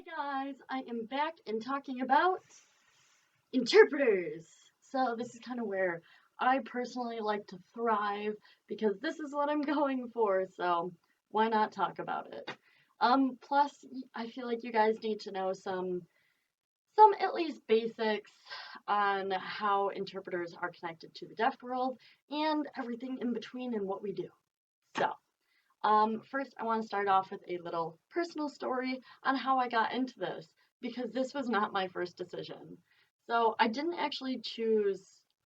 Hi guys, I am back and talking about interpreters. So this is kind of where I personally like to thrive because this is what I'm going for. So why not talk about it? Plus I feel like you guys need to know some at least basics on how interpreters are connected to the deaf world and everything in between and what we do. So first, I want to start off with a little personal story on how I got into this because this was not my first decision. So, I didn't actually choose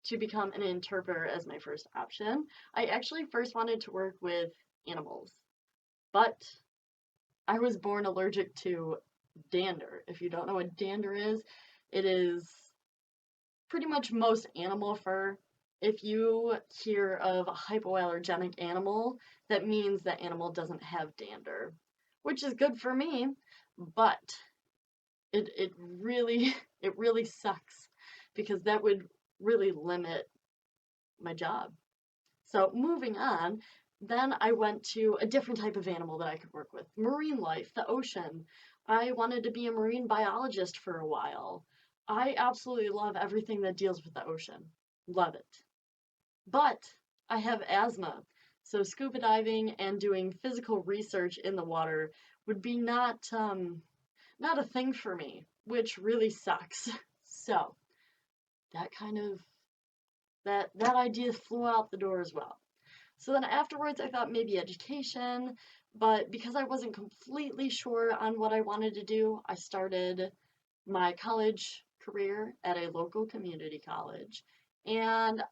to become an interpreter as my first option. I actually first wanted to work with animals, but I was born allergic to dander. If you don't know what dander is, it is pretty much most animal fur. If you hear of a hypoallergenic animal, that means that animal doesn't have dander, which is good for me, but it really it really sucks because that would really limit my job. So moving on, then I went to a different type of animal that I could work with, marine life, the ocean. I wanted to be a marine biologist for a while. I absolutely love everything that deals with the ocean. Love it. But I have asthma, so scuba diving and doing physical research in the water would be not a thing for me, which really sucks. So that kind of that idea flew out the door as well. So then afterwards, I thought maybe education, but because I wasn't completely sure on what I wanted to do, I started my college career at a local community college. And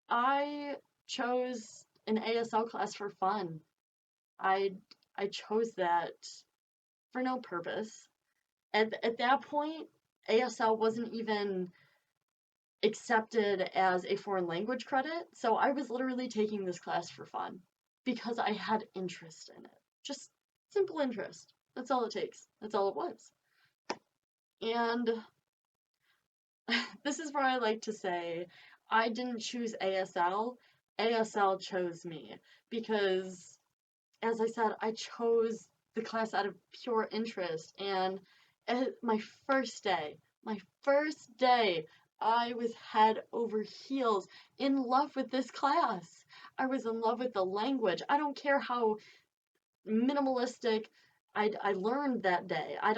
I chose an ASL class for fun. I I chose that for no purpose. At that point, ASL wasn't even accepted as a foreign language credit, so I was literally taking this class for fun because I had interest in it. Just simple interest. That's all it takes. That's all it was. And this is where I like to say I didn't choose ASL. ASL chose me because, as I said, I chose the class out of pure interest. And my my first day, I was head over heels in love with this class. I was in love with the language. I don't care how minimalistic I learned that day. I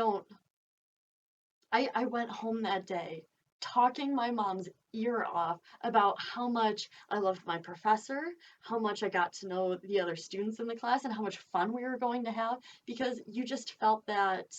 went home that day talking my mom's ear off about how much I loved my professor, how much I got to know the other students in the class, and how much fun we were going to have because you just felt that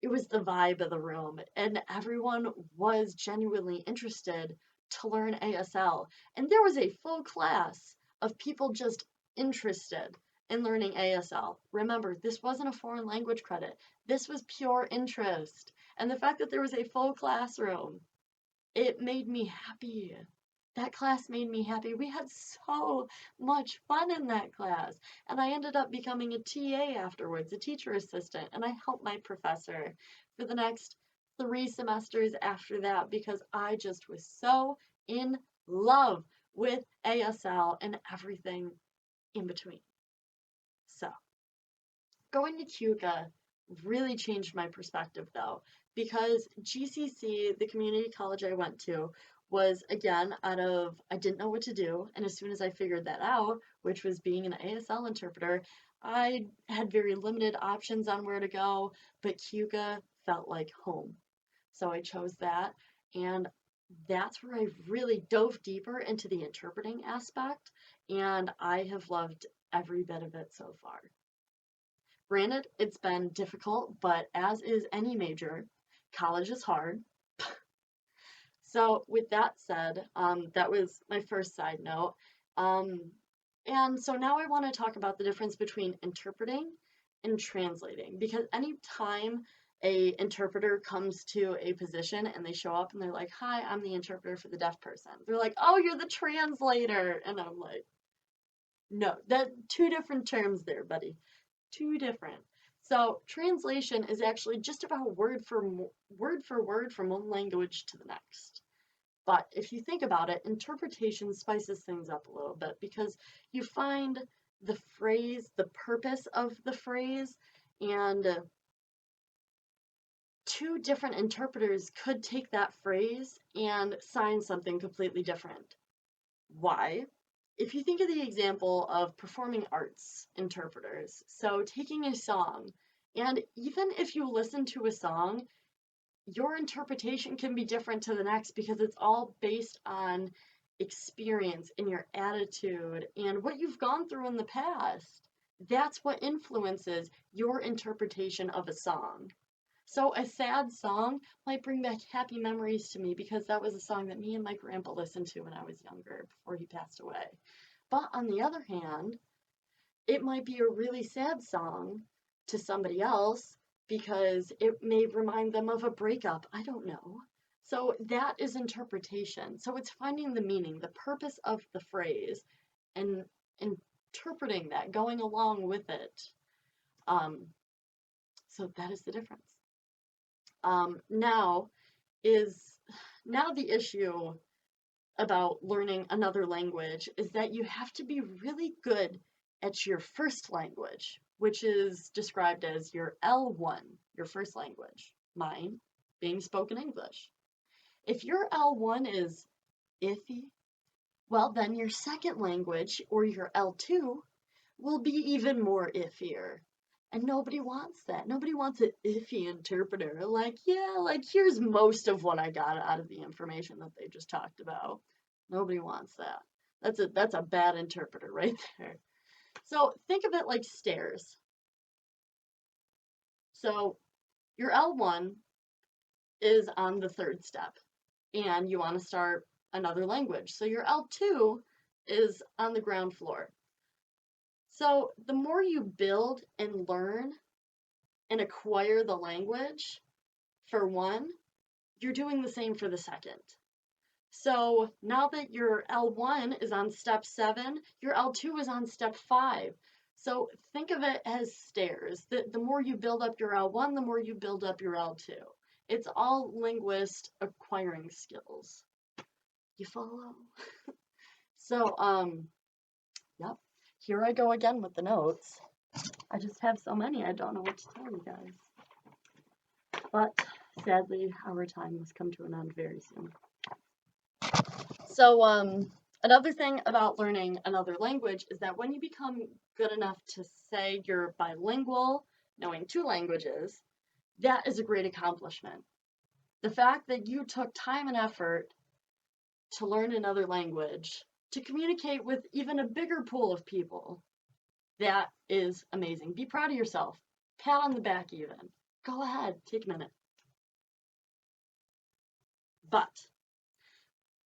it was the vibe of the room and everyone was genuinely interested to learn ASL. And there was a full class of people just interested in learning ASL. Remember, this wasn't a foreign language credit. This was pure interest. And the fact that there was a full classroom, it made me happy. That class made me happy. We had so much fun in that class. And I ended up becoming a TA afterwards, a teacher assistant, and I helped my professor for the next 3 semesters after that because I just was so in love with ASL and everything in between. So, going to Cuca really changed my perspective though, because GCC, the community college I went to, was again out of I didn't know what to do, and as soon as I figured that out, which was being an ASL interpreter, I had very limited options on where to go, but Cuca felt like home. So I chose that, and that's where I really dove deeper into the interpreting aspect, and I have loved every bit of it so far. Granted, it's been difficult, but as is any major, college is hard. So, with that said, that was my first side note. Um, and so now I want to talk about the difference between interpreting and translating, because anytime a interpreter comes to a position and they show up and they're like, "Hi, I'm the interpreter for the deaf person," they're like, "Oh, you're the translator," and I'm like, "No, that two different terms there, buddy. Two different." So translation is actually just about word for word from one language to the next. But if you think about it, interpretation spices things up a little bit because you find the phrase, the purpose of the phrase, and two different interpreters could take that phrase and sign something completely different. Why? If you think of the example of performing arts interpreters, so taking a song, and even if you listen to a song, your interpretation can be different to the next because it's all based on experience and your attitude and what you've gone through in the past. That's what influences your interpretation of a song. So a sad song might bring back happy memories to me because that was a song that me and my grandpa listened to when I was younger before he passed away. But on the other hand, it might be a really sad song to somebody else because it may remind them of a breakup. I don't know. So that is interpretation. So it's finding the meaning, the purpose of the phrase, and interpreting that, going along with it. Um, so that is the difference. Now is now the issue about learning another language is that you have to be really good at your first language, which is described as your L1, your first language, mine being spoken English. If your L1 is iffy, well, then your second language, or your L2, will be even more iffier. And nobody wants that. Nobody wants an iffy interpreter. Like, yeah, like here's most of what I got out of the information that they just talked about. Nobody wants that. That's a bad interpreter right there. So think of it like stairs. So your L1 is on the third step, and you want to start another language. So your L2 is on the ground floor. So the more you build and learn and acquire the language for one, you're doing the same for the second. So now that your L1 is on step 7, your L2 is on step 5. So think of it as stairs. The more you build up your L1, the more you build up your L2. It's all linguist acquiring skills. You follow? So, yep. Here I go again with the notes. I just have so many, I don't know what to tell you guys. But sadly, our time has come to an end very soon. So, another thing about learning another language is that when you become good enough to say you're bilingual, knowing 2 languages, that is a great accomplishment. The fact that you took time and effort to learn another language, to communicate with even a bigger pool of people, that is amazing. Be proud of yourself. Pat on the back even. Go ahead, take a minute. But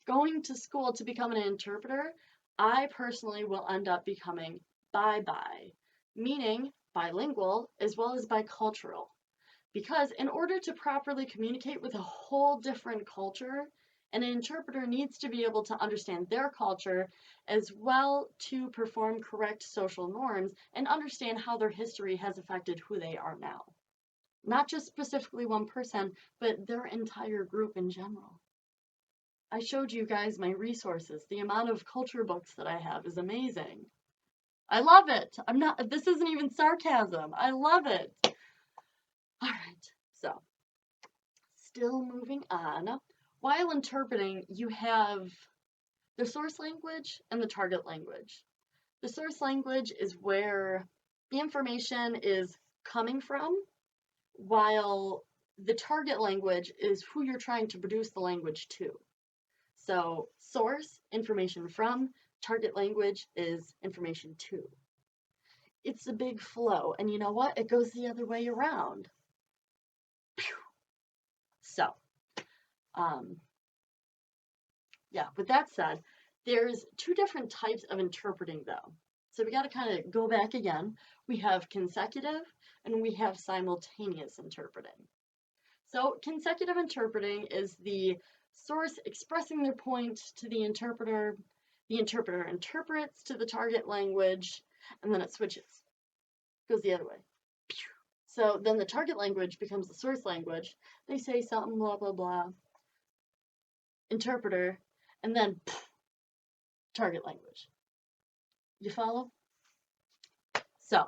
going to school to become an interpreter, I personally will end up becoming bi-bi, meaning bilingual as well as bicultural. Because in order to properly communicate with a whole different culture, an interpreter needs to be able to understand their culture as well to perform correct social norms and understand how their history has affected who they are now. Not just specifically one person, but their entire group in general. I showed you guys my resources. The amount of culture books that I have is amazing. I love it. This isn't even sarcasm. I love it. All right, so still moving on. While interpreting, you have the source language and the target language. The source language is where the information is coming from, while the target language is who you're trying to produce the language to. So source, information from, target language is information to. It's a big flow, and you know what? It goes the other way around. So, yeah, with that said, there's 2 different types of interpreting though. So we got to kind of go back again. We have consecutive and we have simultaneous interpreting. So consecutive interpreting is the source expressing their point to the interpreter interprets to the target language, and then it switches. Goes the other way. So then the target language becomes the source language. They say something, blah, blah, blah. Interpreter, and then target language. You follow? So,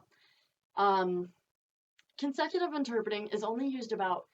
consecutive interpreting is only used about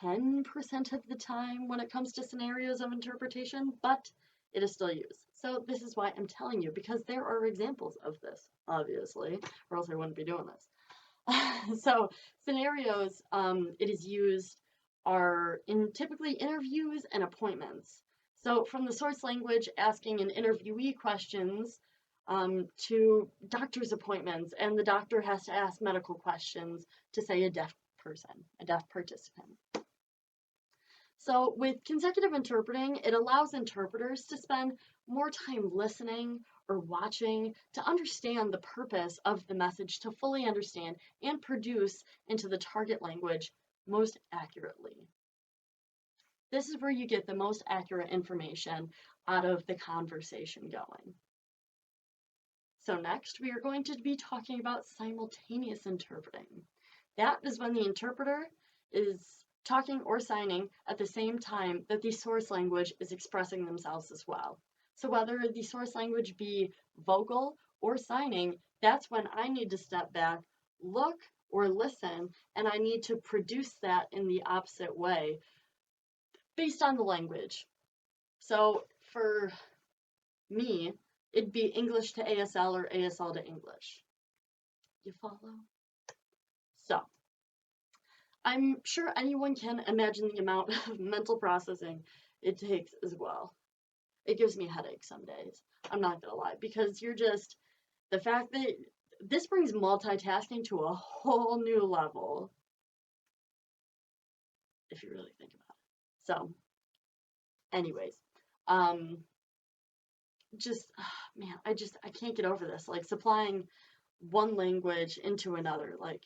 10% of the time when it comes to scenarios of interpretation, but it is still used. So this is why I'm telling you, because there are examples of this, obviously, or else I wouldn't be doing this. So scenarios, it is used are in typically interviews and appointments. So from the source language, asking an interviewee questions to doctor's appointments, and the doctor has to ask medical questions to, say, a deaf person, a deaf participant. So with consecutive interpreting, it allows interpreters to spend more time listening or watching to understand the purpose of the message, to fully understand and produce into the target language most accurately. This is where you get the most accurate information out of the conversation going. So next, we are going to be talking about simultaneous interpreting. That is when the interpreter is talking or signing at the same time that the source language is expressing themselves as well. So whether the source language be vocal or signing, that's when I need to step back, look or listen, and I need to produce that in the opposite way based on the language. So for me, it'd be English to ASL or ASL to English. You follow? So I'm sure anyone can imagine the amount of mental processing it takes as well. It gives me headaches some days. I'm not gonna lie, because the fact that this brings multitasking to a whole new level, if you really think about it. So, anyways, man, I can't get over this. Like supplying one language into another, like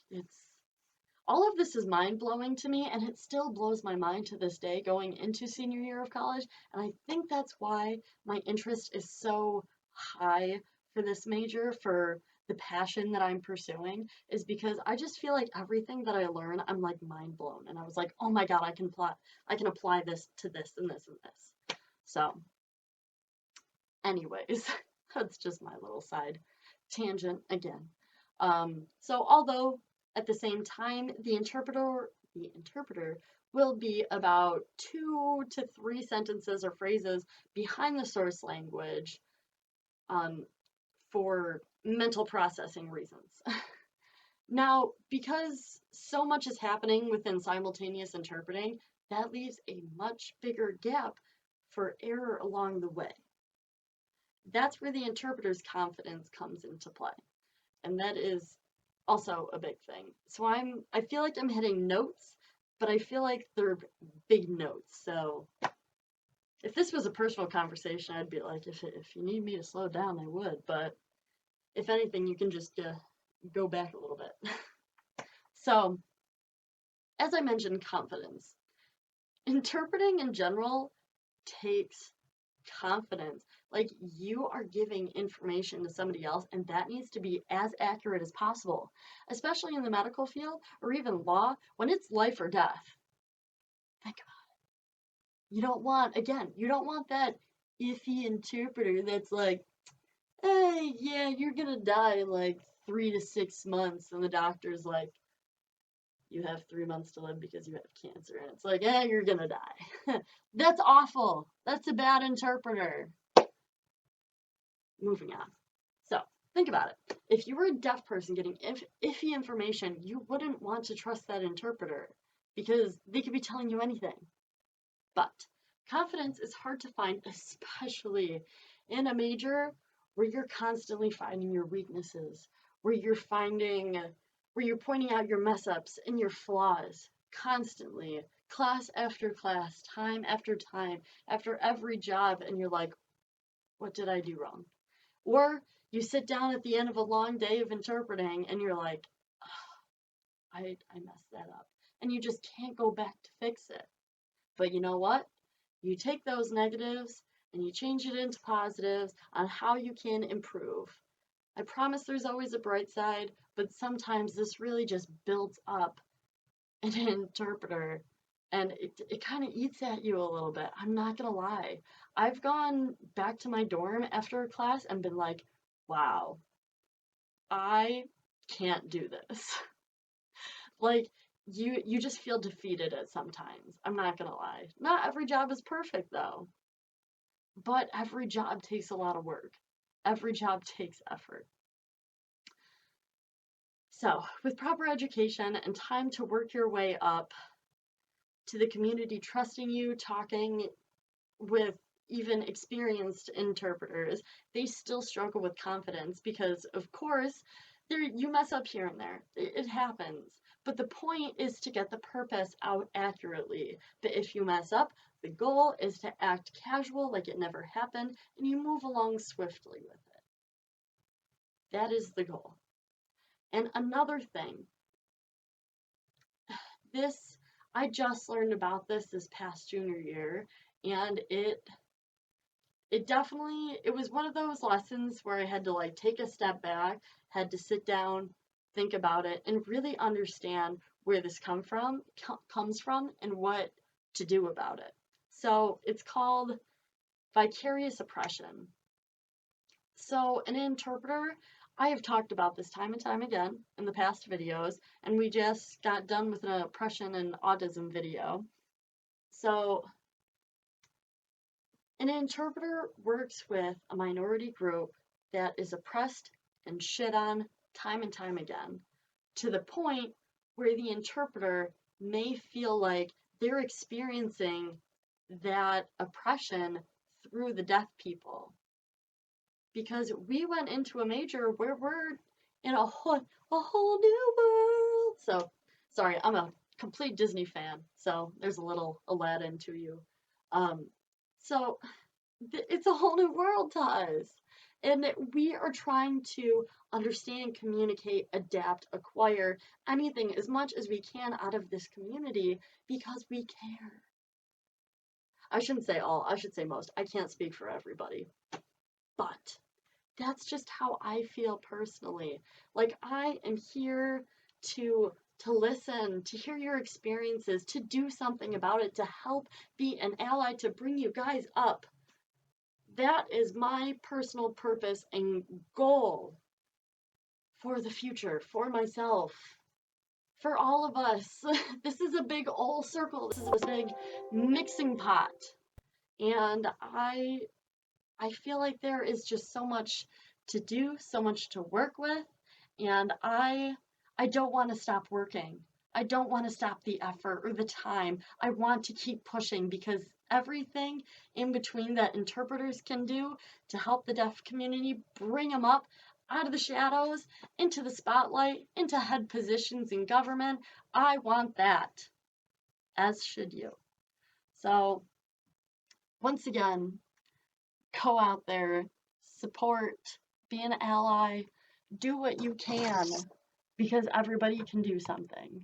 all of this is mind-blowing to me, and it still blows my mind to this day going into senior year of college, and I think that's why my interest is so high for this major, for the passion that I'm pursuing, is because I just feel like everything that I learn, I'm like mind blown, and I was like, oh my god, I can apply this to this and this and this. So anyways, that's just my little side tangent again. So although at the same time, the interpreter will be about 2 to 3 sentences or phrases behind the source language for mental processing reasons. Now, because so much is happening within simultaneous interpreting, that leaves a much bigger gap for error along the way. That's where the interpreter's confidence comes into play. And that is also a big thing. So I feel like I'm hitting notes, but I feel like they're big notes. So if this was a personal conversation, I'd be like, if you need me to slow down, I would. But if anything, you can just go back a little bit. So as I mentioned, confidence. Interpreting in general takes confidence. Like, you are giving information to somebody else, and that needs to be as accurate as possible, especially in the medical field or even law when it's life or death. Think about it. You don't want that iffy interpreter that's like, hey, yeah, you're gonna die in like 3 to 6 months, and the doctor's like, you have 3 months to live because you have cancer, and it's like, you're gonna die. That's awful. That's a bad interpreter. Moving on. So think about it. If you were a deaf person getting iffy information, you wouldn't want to trust that interpreter because they could be telling you anything. But confidence is hard to find, especially in a major where you're constantly finding your weaknesses, where you're pointing out your mess ups and your flaws constantly, class after class, time after time, after every job, and you're like, what did I do wrong? Or you sit down at the end of a long day of interpreting and you're like, oh, I messed that up. And you just can't go back to fix it. But you know what? You take those negatives and you change it into positives on how you can improve. I promise there's always a bright side, but sometimes this really just builds up an interpreter and it kind of eats at you a little bit. I'm not gonna lie. I've gone back to my dorm after a class and been like, wow, I can't do this. Like, you just feel defeated at sometimes. I'm not gonna lie. Not every job is perfect though, but every job takes a lot of work. Every job takes effort. So, with proper education and time to work your way up to the community trusting you, talking with even experienced interpreters, they still struggle with confidence because, of course, you mess up here and there. It happens. But the point is to get the purpose out accurately. But if you mess up, the goal is to act casual like it never happened and you move along swiftly with it. That is the goal. And another thing, this I just learned about this past junior year, and it definitely, it was one of those lessons where I had to like take a step back, had to sit down, think about it, and really understand where this comes from and what to do about it. So it's called vicarious oppression. So an interpreter, I have talked about this time and time again in the past videos, and we just got done with an oppression and autism video. So an interpreter works with a minority group that is oppressed and shit on time and time again, to the point where the interpreter may feel like they're experiencing that oppression through the deaf people. Because we went into a major where we're in a whole new world. So, sorry, I'm a complete Disney fan, so there's a little Aladdin to you. So it's a whole new world to us. And we are trying to understand, communicate, adapt, acquire anything as much as we can out of this community because we care. I shouldn't say all, I should say most. I can't speak for everybody. But that's just how I feel personally. Like I am here to listen, to hear your experiences, to do something about it, to help be an ally, to bring you guys up. That is my personal purpose and goal for the future, for myself, for all of us. This is a big whole circle. This is a big mixing pot. And I feel like there is just so much to do, so much to work with, and I don't want to stop working. I don't want to stop the effort or the time. I want to keep pushing because everything in between that interpreters can do to help the deaf community, bring them up out of the shadows, into the spotlight, into head positions in government, I want that, as should you. So, once again, go out there, support, be an ally, do what you can because everybody can do something.